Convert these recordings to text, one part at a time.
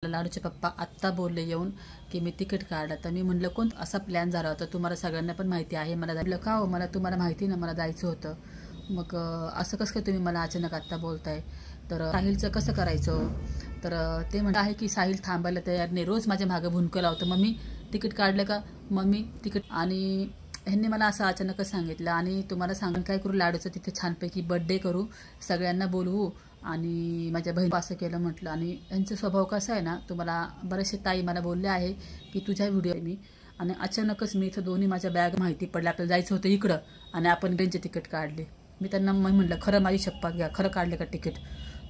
लाडूचे पप्पा आत्ता बोलले येऊन की मी तिकीट काढलं. तर मी म्हटलं कोण असा प्लॅन झाला होता, तुम्हाला सगळ्यांना पण माहिती आहे. मला जायला का हो, मला तुम्हाला माहिती ना मला जायचं होतं. मग असं कसं काय तुम्ही मला अचानक आत्ता बोलताय. तर साहिलचं कसं करायचं. तर ते म्हणत आहे की साहिल थांबायला तयार नाही, रोज माझ्या मागं भुंकं लावतं. मम्मी तिकीट काढलं का, मम्मी तिकीट. आणि ह्यांनी मला असं अचानकच सांगितलं. आणि तुम्हाला सांगून काय करू, लाडूचं तिथे छानपैकी बर्थडे करू, सगळ्यांना बोलवू. आणि माझ्या बहीण असं केलं म्हटलं. आणि यांचा स्वभाव कसा आहे ना, तुम्हाला बरेचसे ताई मला बोलले आहे की तुझ्या व्हिडिओ मी. आणि अचानकच मी इथं दोन्ही माझ्या बॅग माहिती पडलं आपल्याला जायचं होतं इकडं, आणि आपण ट्रेनचे तिकीट काढले. मी त्यांना म्हटलं खरं माझी शपथ घ्या, खरं काढले का तिकीट.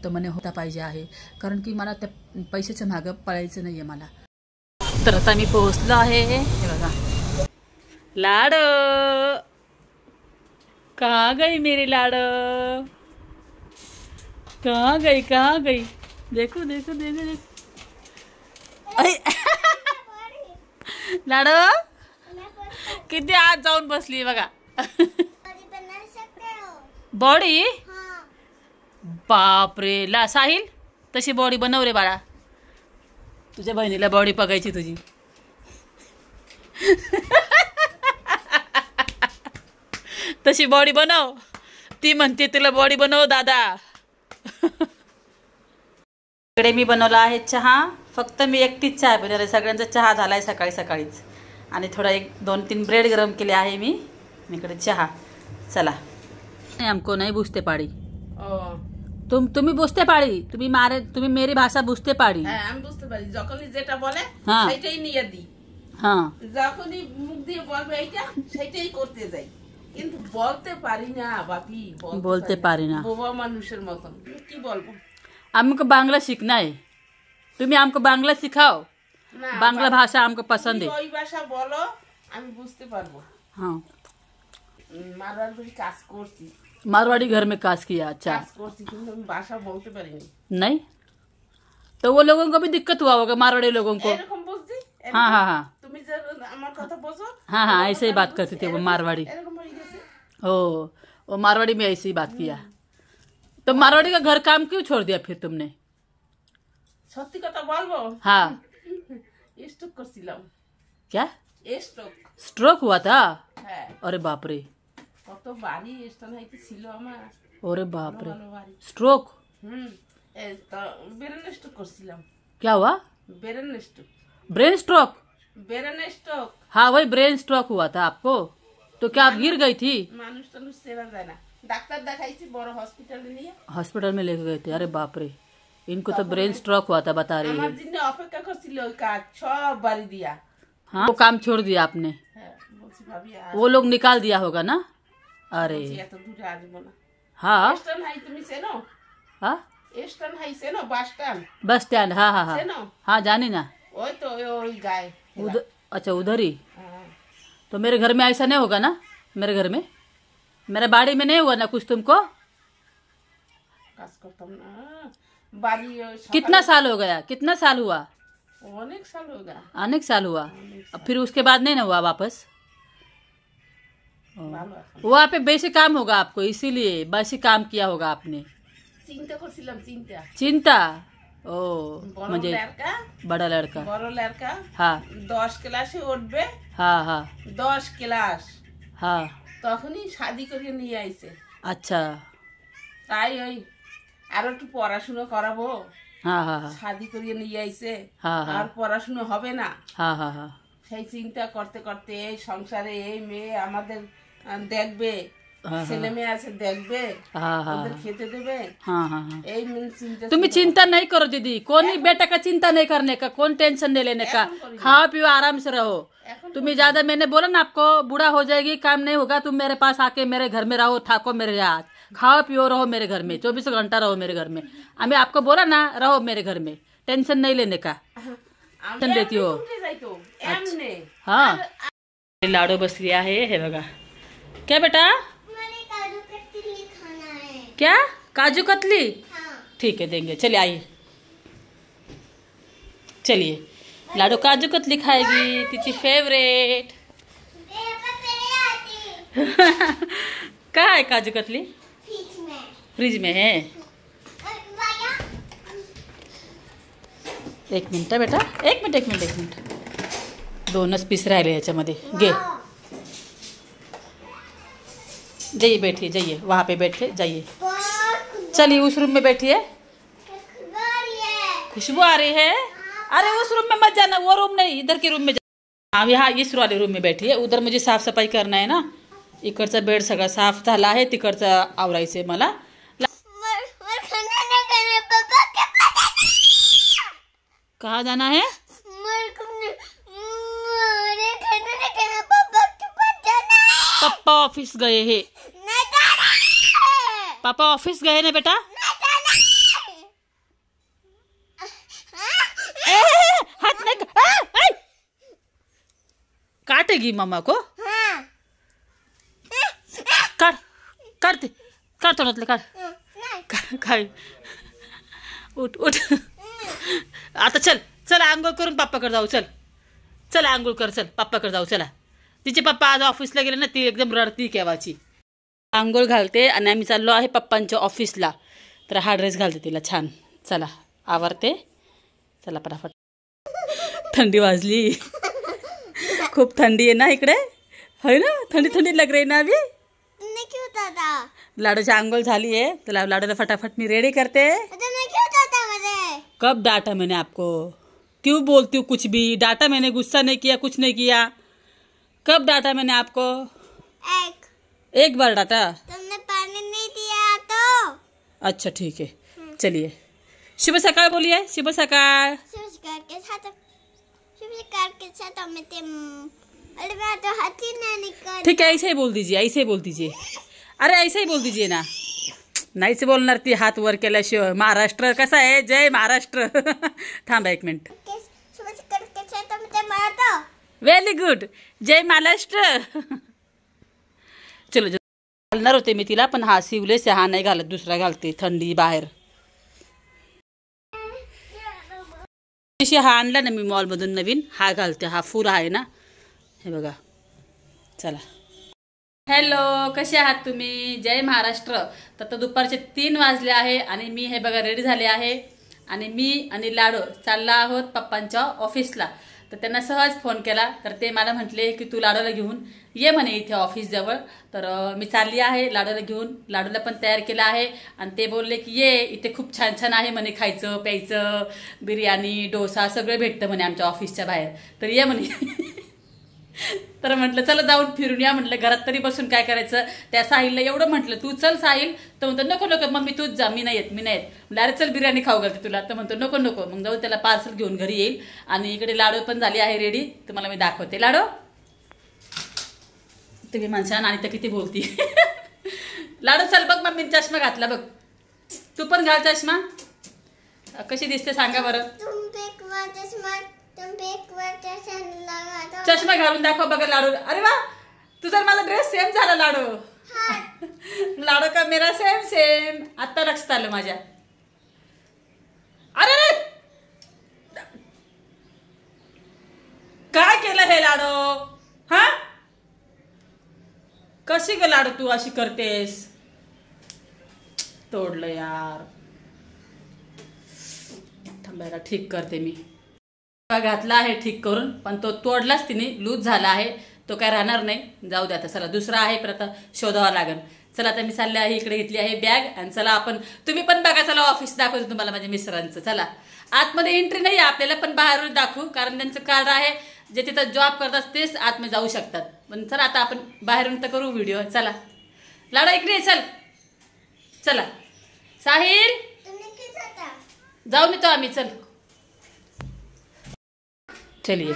तर म्हणे होता पाहिजे आहे, कारण की मला त्या पैशाच्या मागं पळायचं नाही आहे मला. तर आता मी पोहोचलो आहे. हे बघा लाड, कहाँ गई मेरी लाड, कहाँ गई कहाँ गई. देखो देखो देखो देखो लाड किती आत जाऊन बसली बघा. बॉडी, बापरे. ला साहिल तशी बॉडी बनव रे बाळा, तुझ्या बहिणीला बॉडी बघायची तुझी. तशी बॉडी बनव, ती म्हणते तुला बॉडी बनव दादा. इकडे मी बनवला आहे चहा. फक्त मी एकटीच चहा बनवला, सगळ्यांचा चहा झालाय सकाळी सकाळीच. आणि थोडा 1-2-3 ब्रेड गरम केले आहे मी. इकडे चहा. चला हमको नहीं बुझते पाड़ी. তুমি বুঝতে পারি, তুমি মেরি ভাষা বুঝতে পারি। হ্যাঁ আমি বুঝতে পারি, যখনই যেটা বলে সেটাই নিয়ে দিই। হ্যাঁ যখনই মুখ দিয়ে বলবে এইটা সেটাই করতে যাই, কিন্তু বলতে পারি না বাপি, বলতে পারি না, বোবা মানুষের মতন। কি বলবো, हमको बांग्ला सीखना है, তুমি हमको बांग्ला सिखाओ। बांग्ला भाषा हमको पसंद है। ওই ভাষা বলো আমি বুঝতে পারবো। हाँ মারওয়াড়ি কাজ করছি, मारवाड़ी घर में काज किया। अच्छा भाषा बोलते पारेंगे नहीं, तो वो लोगों को भी दिक्कत हुआ होगा, मारवाड़ी लोगों को। हाँ हाँ हाँ हाँ हाँ ऐसे ही बात करते थे वो मारवाड़ी। ओ वो मारवाड़ी में ऐसे ही बात किया। तो मारवाड़ी का घर काम क्यों छोड़ दिया फिर तुमने? सत्य कथा बोलबो। हाँ स्ट्रोक करছিলাম। क्या स्ट्रोक हुआ था? हाँ। अरे बाप रे, কত বাড়ি স্টোন হইতে ছিল আমার। ওরে বাপ রে, স্ট্রোক। এই তো ব্রেন স্ট্রোক করছিলাম। क्या हुआ? Brain stroke. Brain stroke? Brain stroke. हाँ वही ब्रेन स्ट्रोक हुआ था आपको, तो क्या आप गिर गई थी? মানুষ টানুষ সেবা যায় না, ডাক্তার দেখাইছি বড় হসপিটালে নিয়ে। हॉस्पिटल में लेके गए थे? अरे बाप रे, इनको तो ब्रेन स्ट्रोक हुआ था बता रही है। আমার জন্য অপেক্ষা করছিল ওই কাজ সব বাড়ি দিয়া। हाँ वो काम छोड़ दिया आपने? হ্যাঁ বলছি ভাবি वो लोग निकाल दिया होगा ना। अरे हाँ हाँ बस स्टैंड। हाँ हाँ हाँ हाँ जाने ना। अच्छा उधर ही। तो मेरे घर में ऐसा नहीं होगा ना? मेरे घर में, मेरे बाड़ी में नहीं हुआ ना कुछ तुमको? कितना साल हो गया, कितना साल हुआ? अनेक साल हो गया। अनेक साल हुआ। अब फिर उसके बाद नहीं ना हुआ वापस? वहाँ पे बेसी काम होगा आपको, इसीलिए बेसी काम किया होगा आपने। चिंता। ओ मुझे बड़ा लड़का हाँ 10 ক্লাসে উঠবে। हाँ हाँ 10 ক্লাস। हाँ তখনই শাদি করে নিয়ে আইছে। अच्छा তাই ওই আর একটু পড়াশোনা করাবো। हाँ हाँ हाँ শাদি করে নিয়ে আইছে। हाँ हाँ আর পড়াশোনা হবে না। हाँ हाँ हाँ সেই চিন্তা করতে করতে এই সংসারে এই মেয়ে আমাদের দেখবে, ছেলে মেয়ে আছে দেখবে, ওদের খেতে देवे। हाँ हाँ हाँ এই চিন্তা। तुम चिंता नहीं करो दीदी, कौन बेटा का चिंता नहीं करने का, कौन टेंशन नहीं लेने का, खाओ पियो आराम से रहो। तुम्हें ज्यादा मैंने बोला ना आपको, बूढ़ा हो जाएगी काम नहीं होगा, तुम मेरे पास आके मेरे घर में रहो, ठाको मेरे हाथ, खाओ पियो रहो मेरे घर में, 24 घंटा रहो मेरे घर में। हमें आपको बोला ना रहो मेरे घर में, टेंशन नहीं लेने का। टेंशन देती हो? हाँ लाडू बसली आहे हे बघा। क्या बेटा? क्या काजू कतली? ठीक है देंगे, चलिए आइए, चलिए लाडू काजू कतली खाएगी, तिची फेवरेट। कहाँ है काजू कतली? फ्रिज में है। एक मिनिट बेटा, एक मिनिट. 2च पीस राहिले याच्यामध्ये. घे. जाइए बैठिए, जाइए वहाँ पे बैठे जाइए. चलिए उस रूम में बैठिए. खुशबू आ रही है. अरे उस रूम में मत जाना, वो रूम नहीं, इधर के रूम में हाँ यहाँ इस वाले रूम में बैठिए. उधर मुझे साफ सफाई करना आहे ना. इकडचा बेड सगळा साफ झाला आहे, तिकडचा आवरायचे मला. कहाँ जाना है? पापा ऑफिस गए हैं. पापा ऑफिस गए ना बेटा. हाथ नहीं काटेगी मम्मा को. काट तोंडातले काढ. काय उठ आता चल आंघोळ करून पप्पाकडे जाऊ. चल आंघोळ कर. चल पप्पाकडे जाऊ. चला. तिचे पप्पा आज ऑफिसला गेले ना, ती एकदम रडती केव्हाची. आंघोळ घालते आणि आम्ही चाललो आहे पप्पांच्या ऑफिसला. तर हा ड्रेस घालते तिला छान. चला आवरते. चला पटापट. थंडी वाजली. खूप थंडी आहे ना इकडे, है ना. थंडी लग रही ना अभी. लाडूची आंघोळ झाली आहे, तर लाडूला फटाफट मी रेडी करते. कब डांटा मैंने आपको? क्यों बोलती हूँ कुछ भी? डांटा मैंने, गुस्सा नहीं किया, कुछ नहीं किया. कब डांटा मैंने आपको? एक बार डांटा. तुमने पानी नहीं दिया तो. अच्छा ठीक है. चलिए शुभ सकाळ बोलिए. शुभ सकाळ. ठीक है, ऐसे ही बोल दीजिए, ऐसे ही बोल दीजिए. अरे ऐसे ही बोल दीजिए ना. नाहीच बोलणार ती हात वर केल्याशिवाय. महाराष्ट्र कसा आहे? जय महाराष्ट्र. थांबा एक मिनिट. Very good. जय महाराष्ट्र. चलो घालणार होते मी तिला, पण हा सिवलेस हा नाही घालत, दुसरा घालते. थंडी बाहेर. हा आणला ना मी मॉलमधून नवीन, हा घालते. हा फुल आहे ना, हे बघा. चला. हॅलो, कसे आहात तुम्ही? जय महाराष्ट्र. तर दुपारचे 3 वाजले आहे आणि मी हे बघा रेडी झाले आहे. आणि मी आणि लाडू चालला आहोत पप्पांच्या ऑफिसला. तर त्यांना सहज फोन केला, तर ते मला म्हटले की तू लाडूला घेऊन ये म्हणे इथे ऑफिसजवळ. तर मी चालली आहे लाडूला घेऊन. लाडूला पण तयार केलं आहे आणि ते बोलले की ये इथे खूप छान छान आहे म्हणे, खायचं प्यायचं, बिर्याणी डोसा सगळं भेटतं म्हणे आमच्या ऑफिसच्या बाहेर. तर ये म्हणे. तर म्हटलं चला जाऊन फिरून या. म्हटलं घरात तरी बसून काय करायचं. त्या साहिलला एवढं म्हटलं तू चल साहिल, तर म्हणतो नको मम्मी तूच जा, मी नाही येत. म्हटलं अरे चल बिर्याणी खाऊ घालते तुला. तर म्हणतो नको. मग जाऊ त्याला पार्सल घेऊन घरी येईल. आणि इकडे लाडू पण झाली आहे रेडी, तुम्हाला मी दाखवते. लाडू तुम्ही म्हणशान आणि तर किती बोलती. लाडू चल बघ, मम्मी चष्मा घातला बघ. तू पण घाल चष्मा. कशी दिसते सांगा बरं. चष्मा घालून दाखव बघा लाडू. अरे वा, तुझा माझा ड्रेस सेम झाला लाडू. लाडू का मेरा सेम. आता लक्षात आलं माझ्या. अरे काय केलं हे लाडू? हा कशी ग लाडू तू अशी करतेस? तोडलं यार. थांबायला ठीक करते मी. घातला आहे ठीक करून, पण तो तोडलाच तिने, लूज झाला आहे. तो काय राहणार नाही. जाऊ द्या आता. चला दुसरा आहे पण आता शोधावा लागेल. चला आता मी चालले आहे, इकडे घेतली आहे बॅग. आणि चला आपण, तुम्ही पण बघा. चला ऑफिस दाखवतो तुम्हाला माझ्या मिस्टरांचं. चला आतमध्ये एंट्री नाही आपल्याला, पण बाहेरून दाखवू, कारण त्यांचं कार्ड आहे. जे तिथं जॉब करतात तेच आतमध्ये जाऊ शकतात. पण चला आता आपण बाहेरून तर करू व्हिडिओ. चला लाडा इकडे चल. चला साहिल जाऊन येतो आम्ही. चल चलिए.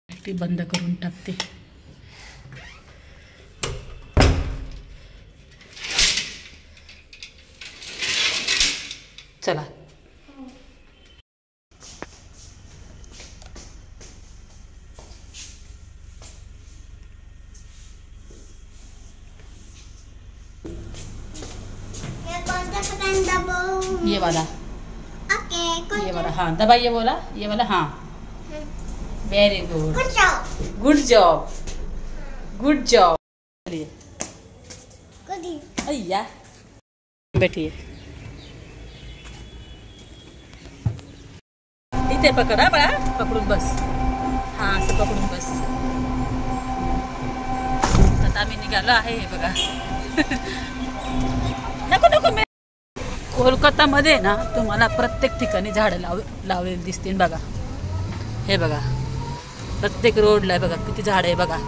ती बंद करून टाकते. चला ये वाला. ये वाला हाँ दबाइए. बोला ये वाला. हाँ वेरी गुड. Good job. चलिए अय्या बैठिए. इथे पकड, हा बघा, पकडून बस. हा असं पकडून बस. आता आम्ही निघालो आहे. हे बघा. नको नको. कोलकातामध्ये ना तुम्हाला प्रत्येक ठिकाणी झाडं लावलेली दिसतील बघा. हे बघा, प्रत्येक रोडला बघा किती झाड आहे बघा.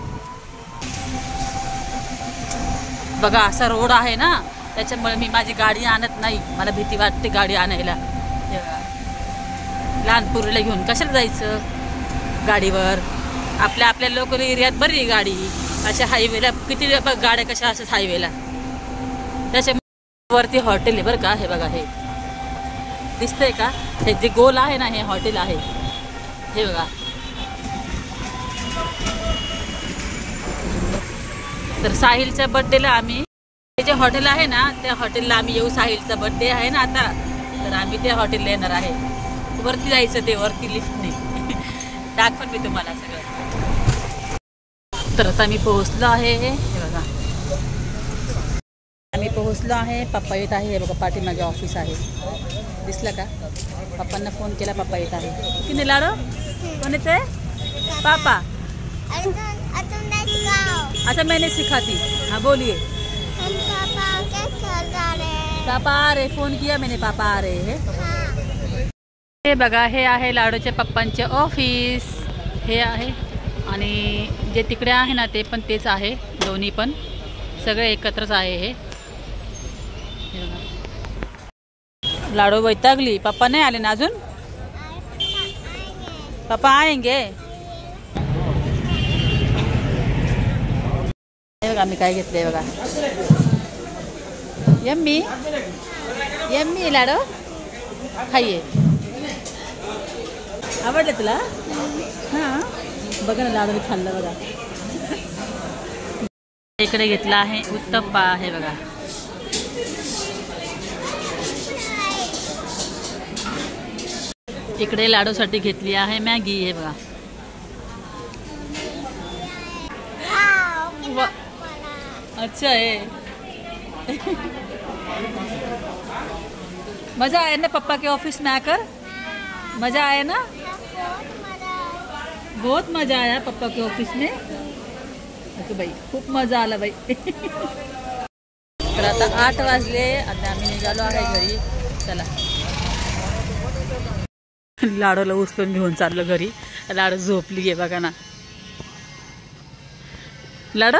बघा असा रोड आहे ना, त्याच्यामुळे मी माझी गाडी आणत नाही. मला भीती वाटते गाडी आणायला. हे बघा, लहान पोरीला घेऊन कशाला जायचं गाडीवर. आपल्या लोकल एरियात बरी गाडी. अशा हायवेला किती गाड्या कशा असतात हायवेला. त्याच्या वरती हॉटेल आहे बरं का. हे बघा, हे दिसतंय का, हे जे गोल आहे ना, हे हॉटेल आहे. हे बघा. तर साहिलच्या बर्थडेला आम्ही, हे जे हॉटेल आहे ना, त्या हॉटेलला आम्ही येऊ. साहिलचा बर्थडे आहे ना आता, तर आम्ही त्या हॉटेलला येणार आहे. वरती जायचं, ते वरती लिफ्टने. दाखवून मी तुम्हाला सगळं. तर आता मी पोहोचलो आहे. हे बघा, आम्ही पोहोचलो आहे. पप्पा येत आहे. हे बघा, पाठीमागे ऑफिस आहे. दिसलं का? पप्पांना फोन केला, पप्पा येत आहे. किती लाडो कोण येते? पापा. अच्छा, मैंने सिखाती. हाँ बोलिए. पापा आ रहे, फोन किया मैंने, पापा आ रहे हैं. हे बघा, हे आहे लाडूच्या पप्पांचे ऑफिस. हे आहे, आणि जे तिकडे आहे ना ते पण तेच आहे. दोन्ही पण सगळे एकत्रच आहे. हे लाडू वैतागली. पप्पा नाही आले ना अजून. पप्पा आएंगे. हे बघा मी काय घेतलंय बघा. यम्मी यम्मी लाडू, खाइये. आवडलं तुला? हां बघा ना, लाडू खाल्लं बघा. इकडे घेतला आहे उत्तप्पा. हे बघा, इकडे लाडूसाठी घेतली आहे मॅगी. हे बघा, अच्छा है. मजा आया ना पप्पा के ऑफिस में आकर? मजा आया ना? बहुत मजा आया पप्पा के ऑफिस में. ओके बाई, खूप मजा आला बाई. तर आता 8 वाजले. आता आम्ही निघालो आहे घरी. चला, लाडूला उचलून घेऊन चाललो घरी. लाडू झोपली आहे बघा ना. लाडू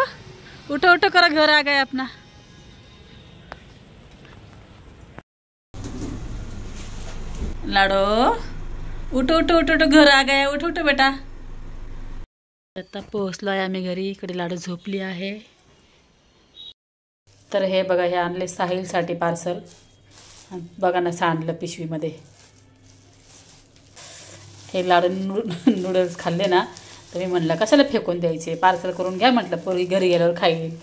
उठो उठो करा, घर आ गया अपना. लाडो उठो उठो उठो उठो, घर आ गया. उठो उठो बेटा. आता पोहोचलो आहे आम्ही घरी. इकडे लाडू झोपली आहे. तर हे बघा, हे आणले साहिलसाठी पार्सल. बघा ना, सांडलं पिशवीमध्ये. हे लाडू नूडल्स खाल्ले ना, तर मी म्हणलं कशाला फेकून द्यायचे, पार्सल करून घ्या म्हटलं, पोरी घरी गेल्यावर खाईल.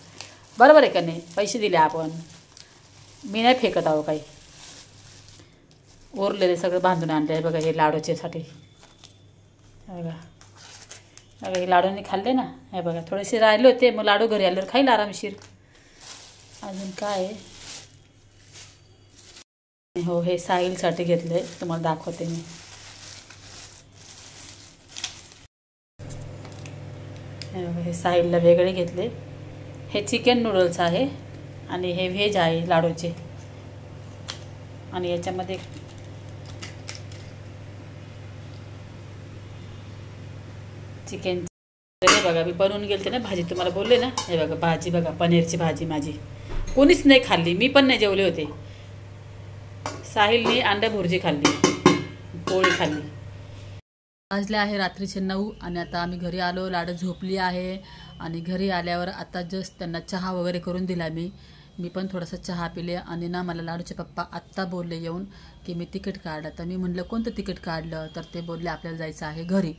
बरोबर आहे का नाही? पैसे दिले आपण. मी नाही फेकत आहो काही. उरलेले सगळं बांधून आणले आहे बघा, हे लाडूच्यासाठी. बघा बघा, हे लाडूने खाल्ले ना. हे बघा, थोडेसे राहिले होते, मग लाडू घरी आल्यावर खाईल आरामशीर. अजून काय आहे? हो, हे साहिलसाठी घेतले, तुम्हाला दाखवते मी. हे साहिलला वेगळे घेतले. हे चिकन नूडल्स आहे आणि हे व्हेज आहे लाडूचे. आणि याच्यामध्ये चिकन. हे बघा, मी बनवून गेलते ना भाजी, तुम्हाला बोलले ना. हे बघा भाजी, बघा पनीरची भाजी. माझी कोणीच नाही खाल्ली, मी पण नाही जेवले होते. साहिलने अंडा भुर्जी खाल्ली, पोळी खाल्ली. वाजले आहे रात्रीचे 9 आणि आता आम्ही घरी आलो. लाडू झोपली आहे आणि घरी आल्यावर आता जस्ट त्यांना चहा वगैरे करून दिला. मी पण थोडासा चहा पिले. आणि ना मला लाडूचे पप्पा आत्ता बोलले येऊन की मी तिकीट काढलं. तर मी म्हटलं कोणतं तिकीट काढलं? तर ते बोलले आपल्याला जायचं आहे घरी.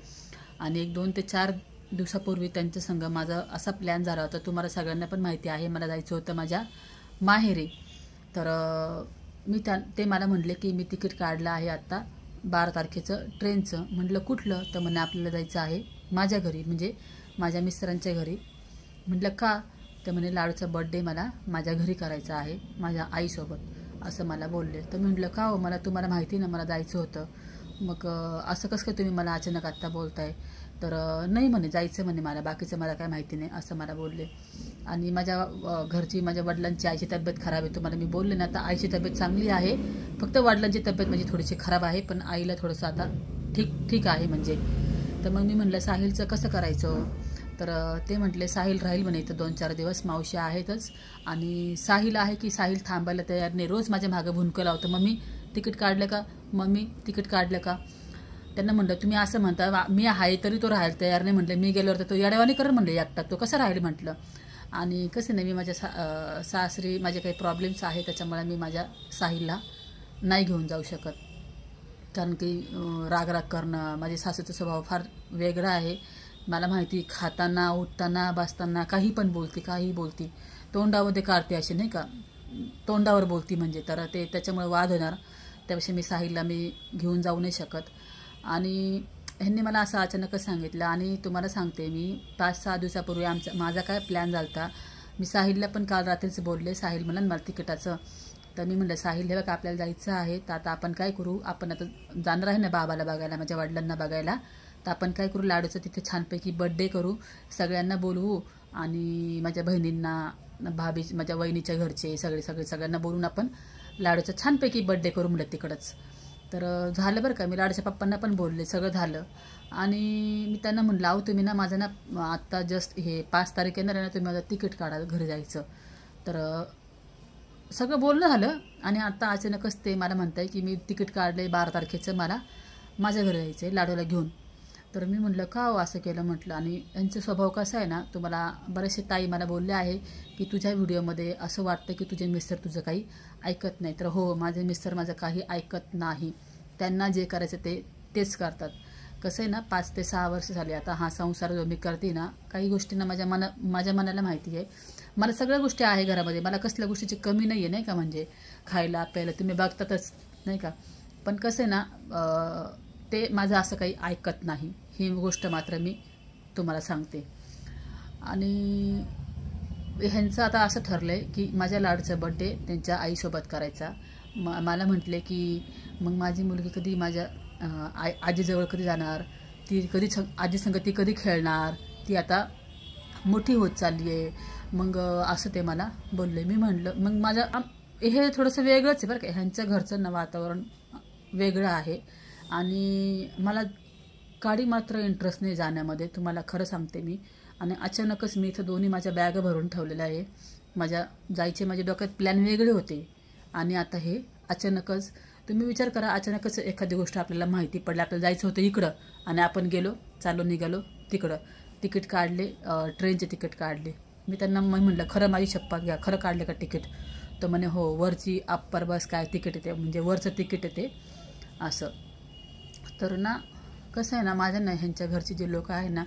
आणि 2 ते 4 दिवसापूर्वी त्यांच्या संग माझा असा प्लॅन झाला होता. तुम्हाला सगळ्यांना पण माहिती आहे, मला जायचं होतं माझ्या माहेरी. तर ते मला म्हटले की मी तिकीट काढलं आहे आत्ता 12 तारखेचं ट्रेनचं. म्हटलं कुठलं? तर म्हणे आपल्याला जायचं आहे माझ्या घरी, म्हणजे माझ्या मिस्टरांच्या घरी. म्हटलं का? तर म्हणे लाडूचा बर्थडे मला माझ्या घरी करायचा आहे माझ्या आईसोबत, असं मला बोलले. तर म्हटलं का हो, मला तुम्हाला माहिती ना मला जायचं होतं. मग असं कसं काय तुम्ही मला अचानक आत्ता बोलताय? तर नाही म्हणे, जायचं म्हणे मला, बाकीचं मला काय माहिती नाही असं मला बोलले. आणि माझ्या घरची, माझ्या वडिलांची, आईची तब्येत खराब आहे. तुम्हाला मी बोलले ना, आता आईची तब्येत चांगली आहे, फक्त वडिलांची तब्येत म्हणजे थोडीशी खराब आहे, पण आईला थोडंसं आता ठीक आहे म्हणजे. तर मग मी म्हटलं साहिलचं कसं करायचं? तर ते म्हटले साहिल राहील म्हणे इथं 2-4 दिवस, मावशी आहेतच. आणि साहिल आहे की साहिल थांबायला तयार नाही, रोज माझ्या मागं भुंकं लावतं, मम्मी तिकीट काढलं का, मम्मी तिकीट काढलं का. त्यांना म्हटलं तुम्ही असं म्हणता, मी आहे तरी तो राहायला तयार नाही. म्हटलं मी गेल्यावर तर तो येड्यावानी कर म्हणलं एकटा, तो कसं राहील म्हटलं. आणि कसं नाही, मी माझ्या सासरी माझे काही प्रॉब्लेम्स आहे, त्याच्यामुळे मी माझ्या साहिलला नाही घेऊन जाऊ शकत. कारण की राग करणं, माझ्या सासूचा स्वभाव फार वेगळा आहे. मला माहिती, खाताना, उठताना, बसताना काही पण बोलती, काही बोलती, तोंडामध्ये काढते अशी नाही का, तोंडावर बोलती म्हणजे. तर ते त्याच्यामुळे वाद होणार, त्यापेक्षा मी साहिलला मी घेऊन जाऊ नाही शकत. आणि ह्यांनी मला असं अचानकच सांगितलं. आणि तुम्हाला सांगते, मी 5-6 दिवसापूर्वी माझा काय प्लॅन झाला होता. मी साहिलला पण काल रात्रीच बोलले, साहिल म्हणलं मला तिकिटाचं. तर मी म्हटलं साहिल हे बघा आपल्याला जायचं आहे, तर आता आपण काय करू, आपण आता जाणार आहे ना बाबाला बघायला, माझ्या वडिलांना बघायला, तर आपण काय करू, लाडूचं तिथे छानपैकी बर्थडे करू, सगळ्यांना बोलवू, आणि माझ्या बहिणींना, भाभी, माझ्या वहिनीच्या घरचे सगळ्यांना बोलून आपण लाडूचं छानपैकी बर्थडे करू म्हटलं तिकडंच. तर झालं बरं का, मी लाडूच्या पप्पांना पण बोलले, सगळं झालं. आणि मी त्यांना म्हणलं अहो तुम्ही ना माझं ना आत्ता जस्ट हे 5 तारीख येणार आहे ना, तुम्ही माझं तिकीट काढा घरी जायचं. तर सगळं बोलणं झालं. आणि आता अचानकच ते मला म्हणताय की मी तिकीट काढले 12 तारखेचं, मला माझ्या घरी जायचं आहे लाडूला घेऊन. तर मी म्हटलं का हो असं केलं म्हटलं. आणि यांचा स्वभाव कसा आहे ना, तुम्हाला बरेचसे ताई मला बोलले आहे की तुझ्या व्हिडिओमध्ये असं वाटतं की तुझे मिस्टर तुझं काही ऐकत नाही. तर हो, माझे मिस्टर माझं काही ऐकत नाही, त्यांना जे करायचं तेच करतात. कसं आहे ना, 5 ते 6 वर्ष झाले आता हा संसार जो मी करते ना, काही गोष्टींना माझ्या मनाला माहिती आहे, मला सगळ्या गोष्टी आहे घरामध्ये, मला कसल्या गोष्टीची कमी नाही आहे नाही का, म्हणजे खायला प्यायला तुम्ही बघतातच नाही का. पण कसं आहे ना, ते माझं असं काही ऐकत नाही, ही गोष्ट मात्र मी तुम्हाला सांगते. आणि ह्यांचं आता असं ठरलं आहे की माझ्या लाडूचा बड्डे त्यांच्या आईसोबत करायचा. मला म्हटले की मग माझी मुलगी कधी माझ्या आजीजवळ कधी जाणार, ती कधी आजीसंग ती कधी खेळणार, ती आता मोठी होत चालली आहे. मग असं ते मला बोलले. मी म्हटलं मग हे थोडंसं वेगळंच आहे बरं का, ह्यांच्या घरचं ना वातावरण वेगळं आहे. आणि मला गाडी मात्र इंटरेस्ट नाही जाण्यामध्ये, तुम्हाला खरं सांगते मी. आणि अचानकच मी इथं दोन्ही माझ्या बॅग भरून ठेवलेल्या आहे, माझ्या डोक्यात प्लॅन वेगळे होते. आणि आता हे अचानकच, तुम्ही विचार करा, अचानकच एखादी गोष्ट आपल्याला माहिती पडली, आपल्याला जायचं होतं इकडं आणि आपण निघालो तिकडं. तिकीट काढले, ट्रेनचे तिकीट काढले. मी त्यांना म्हटलं खरं माझी शपथ घ्या, खरं काढले का तिकीट? तर म्हणे हो, वरची अप्पर बस काय तिकीट येते, म्हणजे वरचं तिकीट येते असं. तर ना कसं आहे ना, माझ्या ना ह्यांच्या घरची जे लोक आहे ना,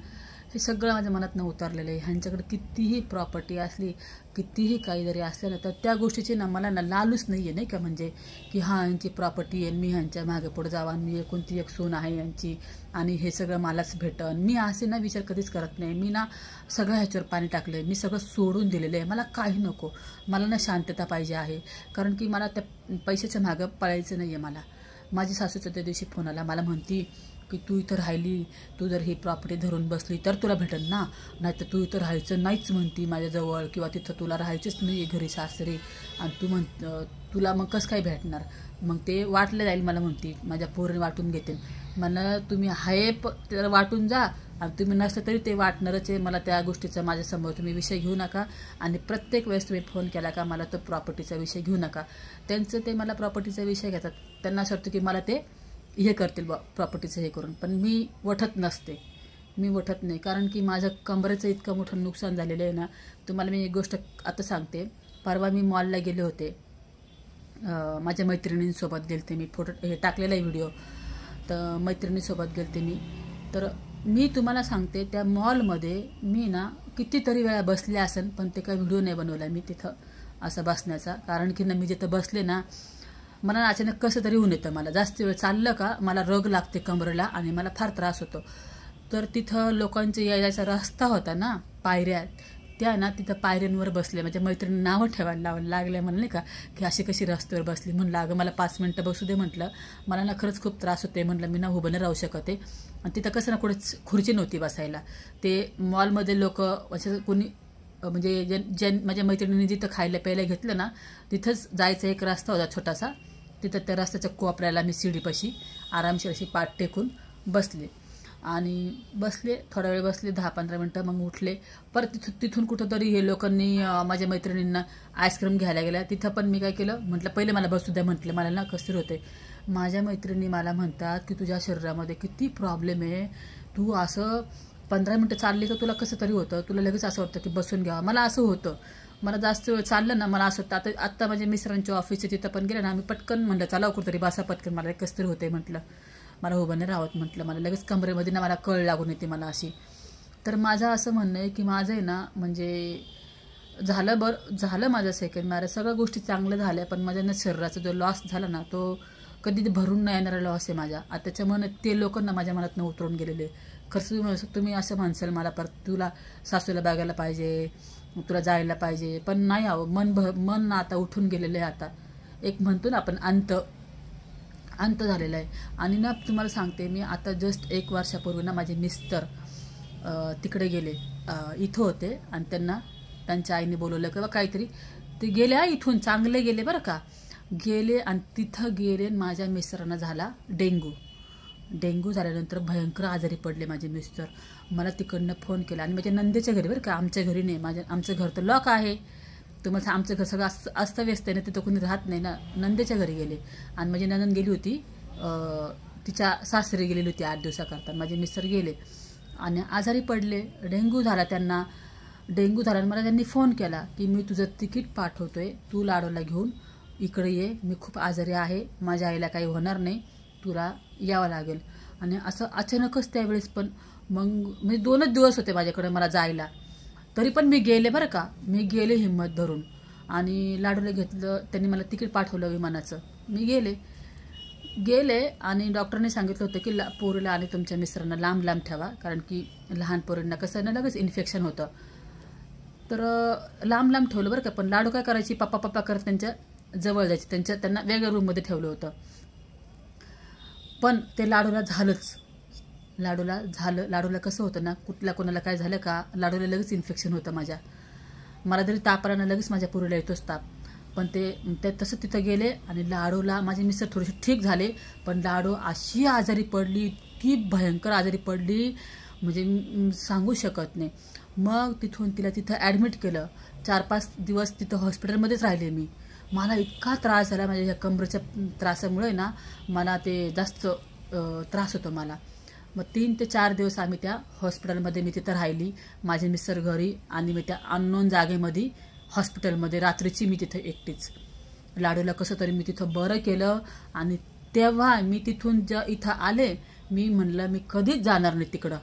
हे सगळं माझ्या मनात उतरलेलं आहे. ह्यांच्याकडे कितीही प्रॉपर्टी असली, कितीही काही जरी असलं ना, तर त्या गोष्टीची ना मला ना लालूच नाही आहे नाही का, म्हणजे की हां यांची प्रॉपर्टी आहे, मी ह्यांच्या मागे पुढे जावा, मी कोणती एक सून आहे यांची आणि हे सगळं मलाच भेटन, मी असे ना विचार कधीच करत नाही. मी ना सगळं ह्याच्यावर पाणी टाकलं आहे, मी सगळं सोडून दिलेलं आहे. मला काही नको, मला ना शांतता पाहिजे आहे. कारण की मला त्या पैशाच्या मागं पळायचं नाही आहे. माझी सासूचा त्या दिवशी फोन आला, मला म्हणती की तू इथं राहिली, तू जर ही प्रॉपर्टी धरून बसली तर तुला भेटेल ना, नाही तर तू इथं राहायचं नाहीच म्हणती माझ्याजवळ, किंवा तिथं तुला राहायचंच नाही घरी सासरी, आणि तुला मग कसं काय भेटणार, मग ते वाटलं जाईल मला म्हणती, माझ्या पोरीने वाटून घेते. मला तुम्ही आहे त्याला वाटून जा, आणि तुम्ही नसलं तरी ते वाटणारच आहे. मला त्या गोष्टीचा माझ्यासमोर तुम्ही विषय घेऊ नका. आणि प्रत्येक वेळेस तुम्ही फोन केला का मला तो प्रॉपर्टीचा विषय घेऊ नका. त्यांचं ते मला प्रॉपर्टीचा विषय घेतात, त्यांना असं वाटतं की मला ते हे करतील प्रॉपर्टीचं हे करून. पण मी वठत नाही, कारण की माझ्या कंबरेचं इतकं मोठं नुकसान झालेलं आहे ना. तुम्हाला मी एक गोष्ट आता सांगते. परवा मी मॉलला गेले होते, माझ्या मैत्रिणींसोबत गेलते मी, फोटो हे टाकलेला आहे व्हिडिओ, तर मैत्रिणीसोबत गेलते मी. तर मी तुम्हाला सांगते, त्या मॉलमध्ये मी ना कितीतरी वेळा बसले असेल, पण ते काही व्हिडिओ नाही बनवला मी तिथं असं बसण्याचा. कारण की ना मी जिथं बसले ना, मला अचानक कसं तरी होऊन येतं, मला जास्त वेळ चाललं का मला रग लागते कमरेला आणि मला फार त्रास होतो. तर तिथं लोकांचे यायचा रस्ता होता ना, पायऱ्या, त्या ना तिथं पायऱ्यांवर बसले. माझ्या मैत्रिणी नावं ठेवायला लागले म्हणले का की अशी कशी रस्त्यावर बसली. म्हणलं अगं मला 5 मिनटं बसू दे म्हटलं, मला ना खरंच खूप त्रास होते म्हटलं, मी ना उभं नाही राहू शकत आहे. आणि तिथं कसं ना कुठे खुर्ची नव्हती बसायला. ते मॉलमध्ये लोक असं कोणी म्हणजे माझ्या मैत्रिणींनी जिथं खायला प्यायला घेतलं ना तिथंच जायचा एक रस्ता होता छोटासा. तिथं त्या रस्त्याच्या कोपऱ्याला मी सीडीपाशी आरामशीर अशी पाठ टेकून बसले आणि बसले थोडा वेळ बसले 10-15 मिनटं. मग उठले परत तिथून कुठंतरी हे लोकांनी माझ्या मैत्रिणींना आईस्क्रीम घ्यायला गेल्या. तिथं पण मी काय केलं म्हटलं पहिले मला बसू द्या म्हटलं, मला ना कसर होते. माझ्या मैत्रिणी मला म्हणतात की तुझ्या शरीरामध्ये किती प्रॉब्लेम आहे, तू असं 15 मिनटं चालली तर तुला कसं तरी होतं, तुला लगेच असं वाटतं की बसून घ्यावं. मला असं होतं, मला जास्त वेळ चाललं ना मला असं होतं. आत्ता माझ्या मिस्टरांच्या ऑफिसचे तिथं पण गेलं ना आम्ही पटकन म्हटलं चला कुठंतरी बसा पटकन, मला कसं तरी होते म्हटलं, मला उभं नाही राहत म्हटलं, मला लगेच कमरेमध्ये ना मला कळ लागून येते मला अशी. तर माझं असं म्हणणं आहे की माझं आहे ना म्हणजे झालं माझं सेकंड मॅरेज, सगळ्या गोष्टी चांगल्या झाल्या, पण माझ्या ना शरीराचा जो लॉस झाला ना तो कधी भरून नाही येणारा लॉस आहे माझ्या. आता त्याच्यामुळे ते लोकांना माझ्या मनात उतरून गेलेले. खरंच तुम्ही असं म्हणसाल मला परत तुला सासूला बघायला पाहिजे, तुला जायला पाहिजे, पण नाही आहो, मन आता उठून गेलेलं आहे. आता एक म्हणतो ना आपण अंत झालेला आहे. आणि ना तुम्हाला सांगते मी आता जस्ट 1 वर्षापूर्वी ना माझे मिस्टर तिकडे गेले, इथं होते आणि त्यांना त्यांच्या आईने बोलवलं किंवा काहीतरी, ते गेले इथून चांगले गेले बरं का, गेले आणि तिथं गेले. माझ्या मिस्टरांना झाला डेंग्यू झाल्यानंतर भयंकर आजारी पडले माझे मिस्टर. मला तिकडनं फोन केला आणि माझ्या नंदेच्या घरी बरं का, आमच्या घरी नाही, आमचं घर तर लॉक आहे, तुम्हाला आमचं घर सगळं अस्तव्यस्त आहे ना, तिथं कोणी राहत नाही ना. नंदेच्या घरी गेले आणि माझी नंदन गेली होती, तिच्या सासरी गेलेली होती 8 दिवसाकरता. माझे मिस्टर गेले आणि आजारी पडले, डेंग्यू झाला त्यांना. डेंग्यू झाला मला त्यांनी फोन केला की मी तुझं तिकीट पाठवतोय, तू लाडोला घेऊन इकडे ये, मी खूप आजारी आहे, माझ्या आईला काही होणार नाही, तुला यावं लागेल. आणि असं अचानकच त्यावेळेस पण मग म्हणजे 2च दिवस होते माझ्याकडे मला जायला, तरी पण मी गेले बरं का, मी गेले हिंमत धरून आणि लाडूला घेतलं. त्यांनी मला तिकीट पाठवलं विमानाचं, मी गेले आणि डॉक्टरने सांगितलं होतं की पोरीला आणि तुमच्या मिस्टरांना लांब ठेवा, कारण की लहान पोरींना कसं ना लगेच इन्फेक्शन होतं. तर लांब ठेवलं बरं का. पण लाडू काय करायची, पप्पा करत त्यांच्या जवळ जायची, त्यांना वेगळ्या रूममध्ये ठेवलं होतं. पण ते लाडूला कसं होतं ना, कोणाला काय झालं का लाडूला लगेच इन्फेक्शन होतं. मला जरी ताप आला ना लगेच माझ्या पोरीला येतोच ताप. पण ते तसं तिथं गेले आणि लाडूला माझे मिस्टर थोडेसे ठीक झाले, पण लाडू अशी आजारी पडली, इतकी भयंकर आजारी पडली म्हणजे सांगू शकत नाही. मग तिथं ॲडमिट केलं, 4-5 दिवस तिथं हॉस्पिटलमध्येच राहिले मी. मला इतका त्रास झाला माझ्या ह्या कमरेच्या त्रासामुळे ना, मला ते जास्त त्रास होतो मला. मग 3 ते 4 दिवस आम्ही त्या हॉस्पिटलमध्ये मी तिथं राहिली, माझे मिस्टर घरी आणि मी त्या अननोन जागेमध्ये हॉस्पिटलमध्ये रात्रीची मी तिथं एकटीच. लाडूला कसं तरी मी तिथं बरं केलं आणि तेव्हा मी तिथून इथं आले, मी म्हणलं मी कधीच जाणार नाही तिकडं.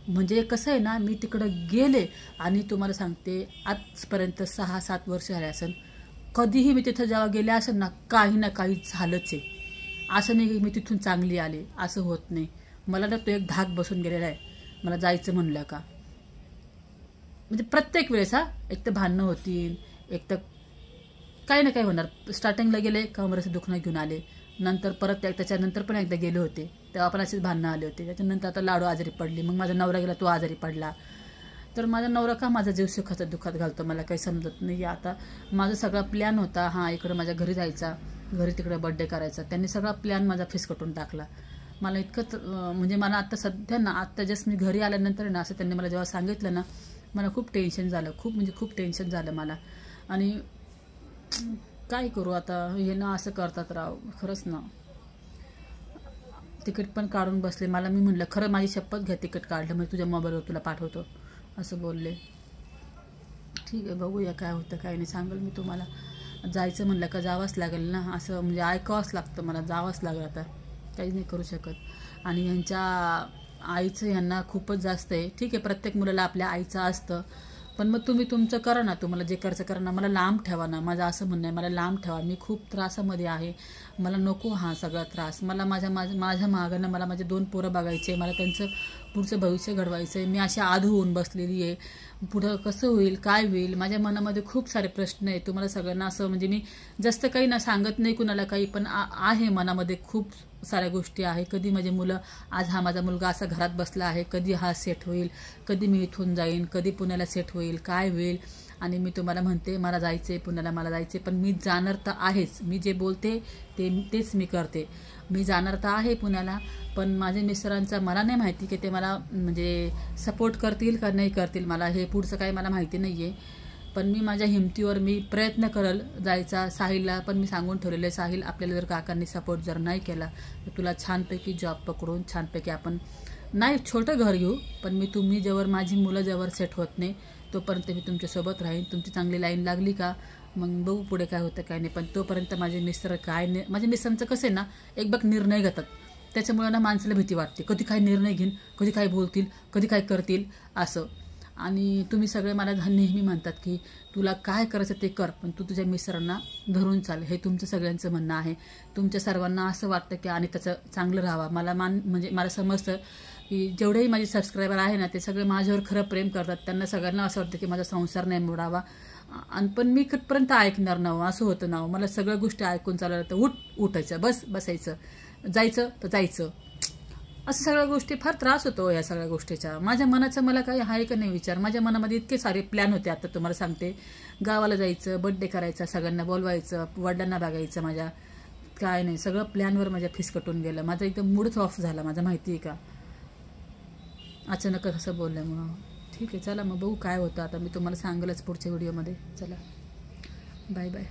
म्हणजे कसं आहे ना, मी तिकडं गेले आणि तुम्हाला सांगते आजपर्यंत 6-7 वर्ष झाले असेल, कधीही मी तिथं जेव्हा गेले असेल ना काही झालंच आहे. असं नाही की मी तिथून चांगली आले, असं होत नाही. मला ना तो एक धाक बसून गेलेला आहे, मला जायचं म्हणलं का म्हणजे प्रत्येक वेळेस एक तर भांडणं होतील, एक तर काही ना काही होणार. स्टार्टिंगला गेले कमरेचं दुखणं घेऊन आले, नंतर परत त्याच्यानंतर पण एकदा गेले होते, तेव्हा पण असेच भांडणं आले होते. त्याच्यानंतर आता लाडू आजारी पडली, मग माझा नवरा गेला, तो आजारी पडला. तर माझा नवरा का माझा जीव सुखाचा दुःखात घालतो मला काही समजत नाही. आता माझा सगळा प्लॅन होता इकडं माझ्या घरी जायचा, घरी तिकडे बर्थडे करायचा, त्यांनी सगळा प्लॅन माझा फिसकटून टाकला. मला इतकं म्हणजे मला आता सध्या ना, आत्ता जस्ट मी घरी आल्यानंतर ना असं त्यांनी मला जेव्हा सांगितलं ना, मला खूप टेन्शन झालं, खूप टेन्शन झालं मला. आणि काय करू आता, हे ना असं करतात राव, खरंच ना. तिकीट पण काढून बसले मला, मी म्हणलं खरं माझी शपथ घ्या, तिकीट काढलं म्हणजे तुझ्या मोबाईलवर तुला पाठवतो असं बोलले. ठीक आहे, बघूया काय होतं काय नाही, सांगेल मी तुम्हाला. जायचं म्हणलं का जावंच लागेल ना, असं म्हणजे ऐकावंच लागतं, मला जावंच लागेल, आता काही नाही करू शकत. आणि यांच्या आईचं यांना खूपच जास्त आहे. ठीक आहे, प्रत्येक मुलाला आपल्या आईचं असतं, पण मग तुम्ही तुमचं करा ना, तुम्हाला जे करायचं करा ना, मला लांब ठेवा ना. माझं असं म्हणणं आहे, मला लांब ठेवा, मी खूप त्रासामध्ये आहे, मला नको सगळा त्रास. मला माझ्या मागानं मला माझे 2 पोरं बघायचे, मला त्यांचं पुढचं भविष्य घडवायचं आहे. मी अशी आधू होऊन बसलेली आहे. पुढं कसं होईल, काय होईल, माझ्या मनामध्ये खूप सारे प्रश्न आहेत. तुम्हाला सगळ्यांना असं म्हणजे मी जास्त काही ना सांगत नाही कुणाला काही, पण आहे मनामध्ये खूप साऱ्या गोष्टी आहे. कधी माझे मुलं, आज हा माझा मुलगा असा घरात बसला आहे, कधी हा सेट होईल, कधी मी इथून जाईन, कधी पुण्याला सेट होईल, काय होईल. आणि मी तुम्हाला म्हणते मला जायचं आहे पुण्याला, मला जायचं आहे, पण मी जाणार तर आहेच. मी जे बोलते तेच मी करते. मी जाणार तर आहे पुण्याला, पण माझ्या मिस्टरांचा मला नाही माहिती की ते मला म्हणजे सपोर्ट करतील का नाही करतील. मला हे पुढचं काही मला माहिती नाही आहे, पण मी माझ्या हिमतीवर मी प्रयत्न करेल जायचा. साहिलला पण मी सांगून ठेवलेलं आहे, साहिल आपल्याला जर काकांनी सपोर्ट जर नाही केला तर तुला छानपैकी जॉब पकडून छानपैकी आपण नाही छोटं घर घेऊ, पण तुम्ही जेव्हा माझी मुलं जेव्हा सेट होत नाही तोपर्यंत मी तुमच्यासोबत राहीन. तुमची चांगली लाईन लागली का मग बघू पुढे काय होतं काय नाही. पण तोपर्यंत माझे मिस्टर माझ्या मिस्टरांचं कसं आहे ना, एक बघ निर्णय घेतात, त्याच्यामुळे ना माणसाला भीती वाटते. कधी काय निर्णय घेईन, कधी काय बोलतील, कधी काय करतील असं. आणि तुम्ही सगळे मला नेहमी म्हणतात की तुला काय करायचं ते कर, पण तू तुझ्या मिस्टरांना धरून चाल. हे तुमचं सगळ्यांचं म्हणणं आहे. तुमच्या सर्वांना असं वाटतं की आणि त्याचं चांगलं राहावं. मला म्हणजे मला समजतं की जेवढेही माझे सबस्क्रायबर आहे ना ते सगळे माझ्यावर खरं प्रेम करतात. त्यांना सगळ्यांना असं वाटतं की माझा संसार नाही मोडावा. आणि पण मी कुठपर्यंत ऐकणार नाव, असं होतं नाव. मला सगळ्या गोष्टी ऐकून चाललं तर उठायचं, बसायचं, जायचं तर जायचं, असं सगळ्या गोष्टी. फार त्रास होतो या सगळ्या गोष्टीचा. माझ्या मनाचं मला काही आहे का नाही विचार. माझ्या मनामध्ये इतके सारे प्लॅन होते. आता तुम्हाला सांगते, गावाला जायचं, बर्थडे करायचा, सगळ्यांना बोलवायचं, वडिलांना बघायचं, माझ्या काय नाही सगळं प्लॅनवर माझ्या फिसकटून गेलं. माझा एकदम मूडच ऑफ झाला माझा, माहिती आहे का, अचानक असं बोलल्यामुळं. ठीक आहे, चला मग बघू काय होतं आता. मी तुम्हाला सांगेलच पुढच्या व्हिडिओमध्ये. चला, बाय बाय.